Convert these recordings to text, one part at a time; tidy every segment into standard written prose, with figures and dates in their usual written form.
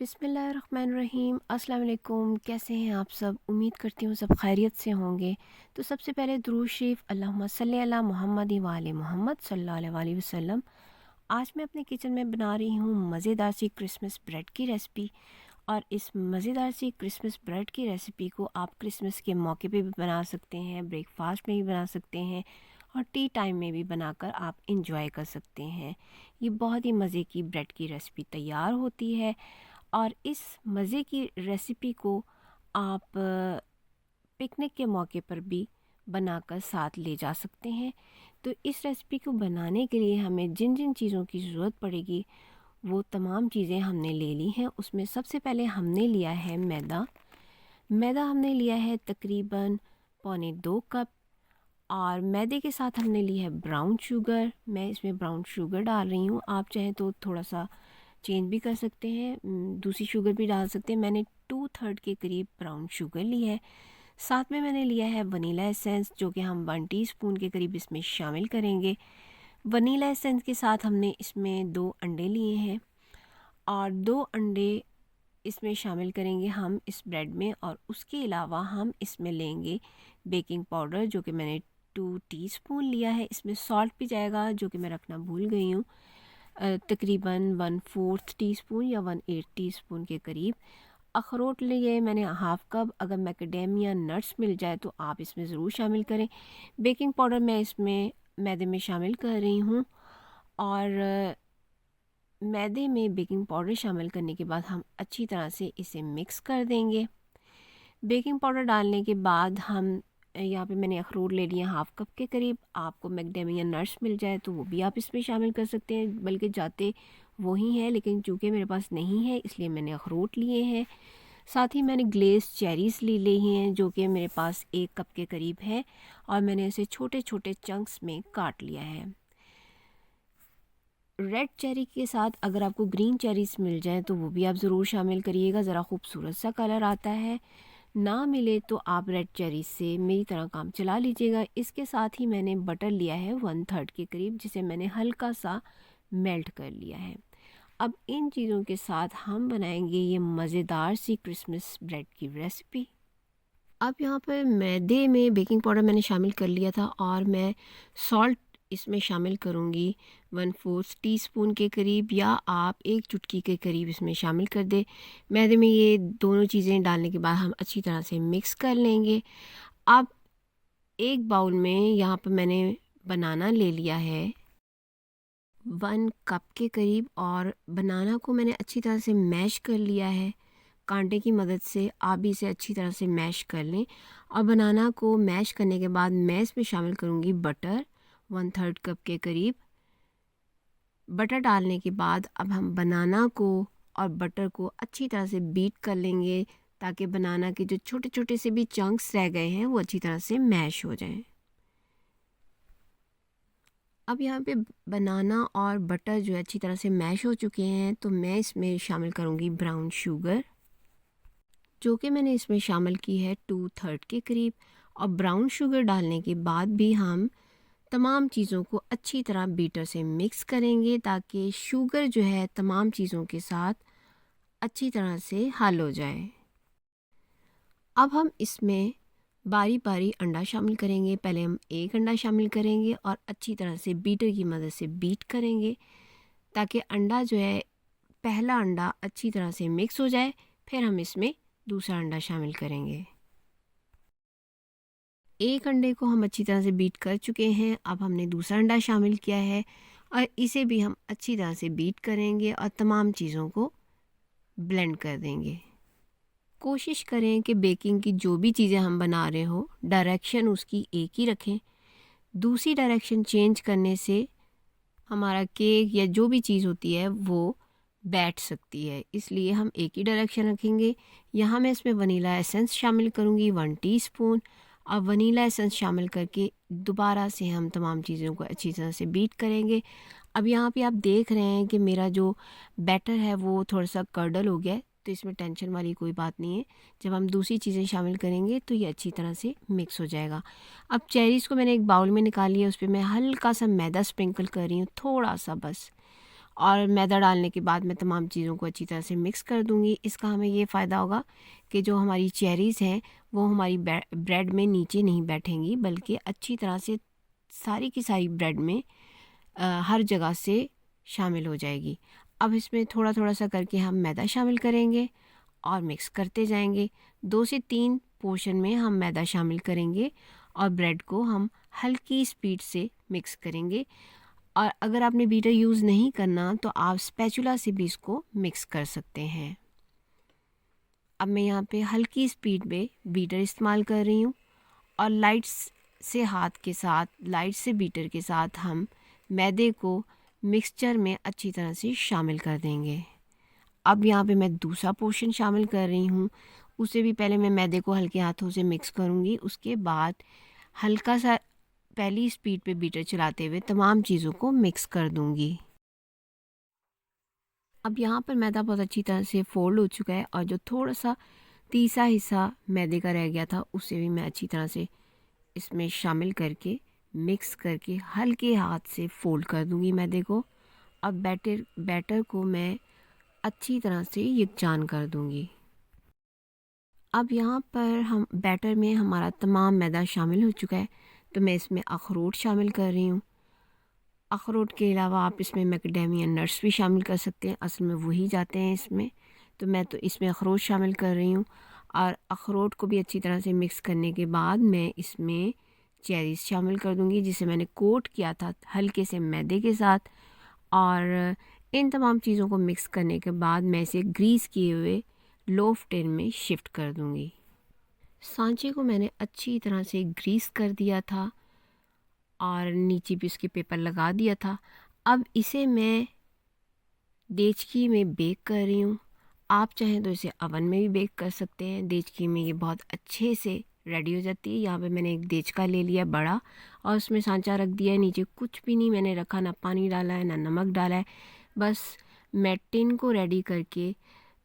बिस्मिल्लाहिर्रहमानिर्रहीम। अस्सलाम वालेकुम। कैसे हैं आप सब? उम्मीद करती हूँ सब खैरियत से होंगे। तो सबसे पहले दुरूद शरीफ अल्लाहुम्मा सल्ली अला मुहम्मद व आले मोहम्मद सल्लल्लाहु अलैहि वसल्लम। आज मैं अपने किचन में बना रही हूँ मज़ेदार सी क्रिसमस ब्रेड की रेसिपी। और इस मज़ेदार सी क्रिसमस ब्रेड की रेसिपी को आप क्रिसमस के मौके पे भी बना सकते हैं, ब्रेकफास्ट में भी बना सकते हैं और टी टाइम में भी बनाकर आप इंजॉय कर सकते हैं। ये बहुत ही मज़े की ब्रेड की रेसिपी तैयार होती है और इस मज़े की रेसिपी को आप पिकनिक के मौके पर भी बनाकर साथ ले जा सकते हैं। तो इस रेसिपी को बनाने के लिए हमें जिन जिन चीज़ों की ज़रूरत पड़ेगी वो तमाम चीज़ें हमने ले ली हैं। उसमें सबसे पहले हमने लिया है मैदा। मैदा हमने लिया है तकरीबन पौने 2 कप। और मैदे के साथ हमने ली है ब्राउन शुगर। मैं इसमें ब्राउन शुगर डाल रही हूँ, आप चाहें तो थोड़ा सा चेंज भी कर सकते हैं, दूसरी शुगर भी डाल सकते हैं। मैंने 2/3 के करीब ब्राउन शुगर ली है। साथ में मैंने लिया है वनीला एसेंस, जो कि हम 1 टीस्पून के करीब इसमें शामिल करेंगे। वनीला एसेंस के साथ हमने इसमें 2 अंडे लिए हैं और 2 अंडे इसमें शामिल करेंगे हम इस ब्रेड में। और उसके अलावा हम इसमें लेंगे बेकिंग पाउडर, जो कि मैंने 2 टीस्पून लिया है। इसमें सॉल्ट भी जाएगा, जो कि मैं रखना भूल गई हूँ, तकरीबन 1/4 टीस्पून या 1/8 टीस्पून के करीब। अखरोट लिए मैंने हाफ़ कप। अगर मैकेडेमिया नट्स मिल जाए तो आप इसमें ज़रूर शामिल करें। बेकिंग पाउडर मैं इसमें मैदे में शामिल कर रही हूँ। और मैदे में बेकिंग पाउडर शामिल करने के बाद हम अच्छी तरह से इसे मिक्स कर देंगे। बेकिंग पाउडर डालने के बाद हम यहाँ पे मैंने अखरोट ले लिए हाफ़ कप के करीब। आपको मैकडैमिया नट्स मिल जाए तो वो भी आप इसमें शामिल कर सकते हैं, बल्कि जाते वही हैं, लेकिन चूँकि मेरे पास नहीं है इसलिए मैंने अखरोट लिए हैं। साथ ही मैंने ग्लेज़ चेरीज़ ले ली हैं, जो कि मेरे पास 1 कप के करीब है और मैंने इसे छोटे छोटे चंक्स में काट लिया है। रेड चेरी के साथ अगर आपको ग्रीन चेरीज़ मिल जाए तो वो भी आप ज़रूर शामिल करिएगा, ज़रा खूबसूरत सा कलर आता है। ना मिले तो आप रेड चेरी से मेरी तरह काम चला लीजिएगा। इसके साथ ही मैंने बटर लिया है 1/3 के करीब, जिसे मैंने हल्का सा मेल्ट कर लिया है। अब इन चीज़ों के साथ हम बनाएंगे ये मज़ेदार सी क्रिसमस ब्रेड की रेसिपी। अब यहाँ पर मैदे में बेकिंग पाउडर मैंने शामिल कर लिया था और मैं सॉल्ट इसमें शामिल करूँगी 1/4 टीस्पून के करीब, या आप 1 चुटकी के करीब इसमें शामिल कर दें। मैदे में ये दोनों चीज़ें डालने के बाद हम अच्छी तरह से मिक्स कर लेंगे। अब एक बाउल में यहाँ पर मैंने बनाना ले लिया है 1 कप के करीब, और बनाना को मैंने अच्छी तरह से मैश कर लिया है। कांटे की मदद से आप भी इसे अच्छी तरह से मैश कर लें। और बनाना को मैश करने के बाद मैं इसमें शामिल करूँगी बटर 1/3 कप के करीब। बटर डालने के बाद अब हम बनाना को और बटर को अच्छी तरह से बीट कर लेंगे, ताकि बनाना के जो छोटे छोटे से भी चंक्स रह गए हैं वो अच्छी तरह से मैश हो जाएं। अब यहाँ पे बनाना और बटर जो है अच्छी तरह से मैश हो चुके हैं, तो मैं इसमें शामिल करूँगी ब्राउन शुगर, जो कि मैंने इसमें शामिल की है 2/3 के करीब। और ब्राउन शुगर डालने के बाद भी हम तमाम चीज़ों को अच्छी तरह बीटर से मिक्स करेंगे, ताकि शुगर जो है तमाम चीज़ों के साथ अच्छी तरह से हल हो जाए। अब हम इसमें बारी बारी अंडा शामिल करेंगे। पहले हम 1 अंडा शामिल करेंगे और अच्छी तरह से बीटर की मदद से बीट करेंगे, ताकि अंडा जो है पहला अंडा अच्छी तरह से मिक्स हो जाए। फिर हम इसमें दूसरा अंडा शामिल करेंगे। 1 अंडे को हम अच्छी तरह से बीट कर चुके हैं। अब हमने दूसरा अंडा शामिल किया है और इसे भी हम अच्छी तरह से बीट करेंगे और तमाम चीज़ों को ब्लेंड कर देंगे। कोशिश करें कि बेकिंग की जो भी चीज़ें हम बना रहे हो डायरेक्शन उसकी एक ही रखें। दूसरी डायरेक्शन चेंज करने से हमारा केक या जो भी चीज़ होती है वो बैठ सकती है, इसलिए हम एक ही डायरेक्शन रखेंगे। यहाँ मैं इसमें वनीला एसेंस शामिल करूँगी 1 टीस्पून। अब वनीला एसेंस शामिल करके दोबारा से हम तमाम चीज़ों को अच्छी तरह से बीट करेंगे। अब यहाँ पे आप देख रहे हैं कि मेरा जो बैटर है वो थोड़ा सा कर्डल हो गया है, तो इसमें टेंशन वाली कोई बात नहीं है। जब हम दूसरी चीज़ें शामिल करेंगे तो ये अच्छी तरह से मिक्स हो जाएगा। अब चेरीज़ को मैंने एक बाउल में निकाल लिया, उस पर मैं हल्का सा मैदा स्प्रिंकल कर रही हूँ, थोड़ा सा बस। और मैदा डालने के बाद मैं तमाम चीज़ों को अच्छी तरह से मिक्स कर दूँगी। इसका हमें ये फ़ायदा होगा कि जो हमारी चेरीज़ हैं वो हमारी ब्रेड में नीचे नहीं बैठेंगी, बल्कि अच्छी तरह से सारी की सारी ब्रेड में हर जगह से शामिल हो जाएगी। अब इसमें थोड़ा थोड़ा सा करके हम मैदा शामिल करेंगे और मिक्स करते जाएंगे। 2 से 3 पोर्शन में हम मैदा शामिल करेंगे और ब्रेड को हम हल्की स्पीड से मिक्स करेंगे। और अगर आपने बीटर यूज़ नहीं करना तो आप स्पैचुला से भी इसको मिक्स कर सकते हैं। अब मैं यहाँ पे हल्की स्पीड पे बीटर इस्तेमाल कर रही हूँ और से हाथ के साथ लाइट से बीटर के साथ हम मैदे को मिक्सचर में अच्छी तरह से शामिल कर देंगे। अब यहाँ पे मैं दूसरा पोर्शन शामिल कर रही हूँ। उसे भी पहले मैं मैदे को हल्के हाथों से मिक्स करूँगी, उसके बाद हल्का सा पहली स्पीड पे बीटर चलाते हुए तमाम चीज़ों को मिक्स कर दूँगी। अब यहाँ पर मैदा बहुत अच्छी तरह से फोल्ड हो चुका है और जो थोड़ा सा तीसरा हिस्सा मैदे का रह गया था उसे भी मैं अच्छी तरह से इसमें शामिल करके मिक्स करके हल्के हाथ से फोल्ड कर दूँगी मैदे को। अब बैटर को मैं अच्छी तरह से यकजान कर दूँगी। अब यहाँ पर हम बैटर में हमारा तमाम मैदा शामिल हो चुका है, तो मैं इसमें अखरोट शामिल कर रही हूँ। अखरोट के अलावा आप इसमें मैकेडेमिया नट्स भी शामिल कर सकते हैं, असल में वही जाते हैं इसमें। तो मैं तो इसमें अखरोट शामिल कर रही हूँ और अखरोट को भी अच्छी तरह से मिक्स करने के बाद मैं इसमें चेरीज़ शामिल कर दूँगी, जिसे मैंने कोट किया था हल्के से मैदे के साथ। और इन तमाम चीज़ों को मिक्स करने के बाद मैं इसे ग्रीस किए हुए लोफ टिन में शिफ्ट कर दूँगी। सांचे को मैंने अच्छी तरह से ग्रीस कर दिया था और नीचे भी उसके पेपर लगा दिया था। अब इसे मैं देचकी में बेक कर रही हूँ। आप चाहें तो इसे अवन में भी बेक कर सकते हैं। देचकी में ये बहुत अच्छे से रेडी हो जाती है। यहाँ पे मैंने एक देचका ले लिया बड़ा और उसमें सांचा रख दिया है। नीचे कुछ भी नहीं मैंने रखा, ना पानी डाला है ना नमक डाला है। बस मैं टिन को रेडी करके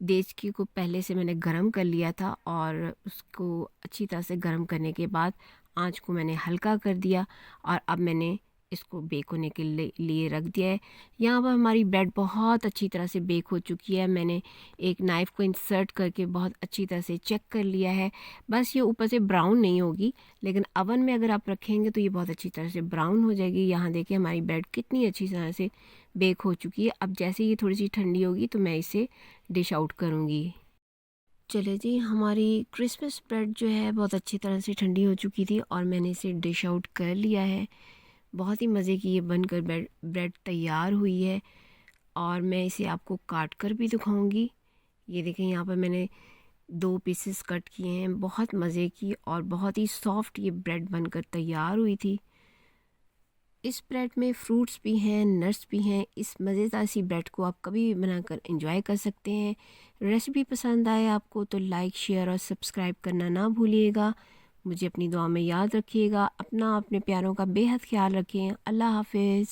देचकी को पहले से मैंने गरम कर लिया था और उसको अच्छी तरह से गरम करने के बाद आंच को मैंने हल्का कर दिया और अब मैंने इसको बेक होने के लिए रख दिया है। यहाँ पर हमारी ब्रेड बहुत अच्छी तरह से बेक हो चुकी है। मैंने एक नाइफ़ को इंसर्ट करके बहुत अच्छी तरह से चेक कर लिया है। बस ये ऊपर से ब्राउन नहीं होगी, लेकिन अवन में अगर आप रखेंगे तो ये बहुत अच्छी तरह से ब्राउन हो जाएगी। यहाँ देखिए हमारी ब्रेड कितनी अच्छी तरह से बेक हो चुकी है। अब जैसे ये थोड़ी सी ठंडी होगी तो मैं इसे डिश आउट करूँगी। चले जी, हमारी क्रिसमस ब्रेड जो है बहुत अच्छी तरह से ठंडी हो चुकी थी और मैंने इसे डिश आउट कर लिया है। बहुत ही मज़े की ये बनकर ब्रेड तैयार हुई है और मैं इसे आपको काट कर भी दिखाऊंगी। ये देखें, यहाँ पर मैंने 2 पीसेस कट किए हैं। बहुत मज़े की और बहुत ही सॉफ्ट ये ब्रेड बनकर तैयार हुई थी। इस ब्रेड में फ्रूट्स भी हैं, नट्स भी हैं। इस मज़ेदार सी ब्रेड को आप कभी भी बनाकर एंजॉय कर सकते हैं। रेसिपी पसंद आए आपको तो लाइक, शेयर और सब्सक्राइब करना ना भूलिएगा। मुझे अपनी दुआ में याद रखिएगा। अपना अपने प्यारों का बेहद ख्याल रखें। अल्लाह हाफिज़।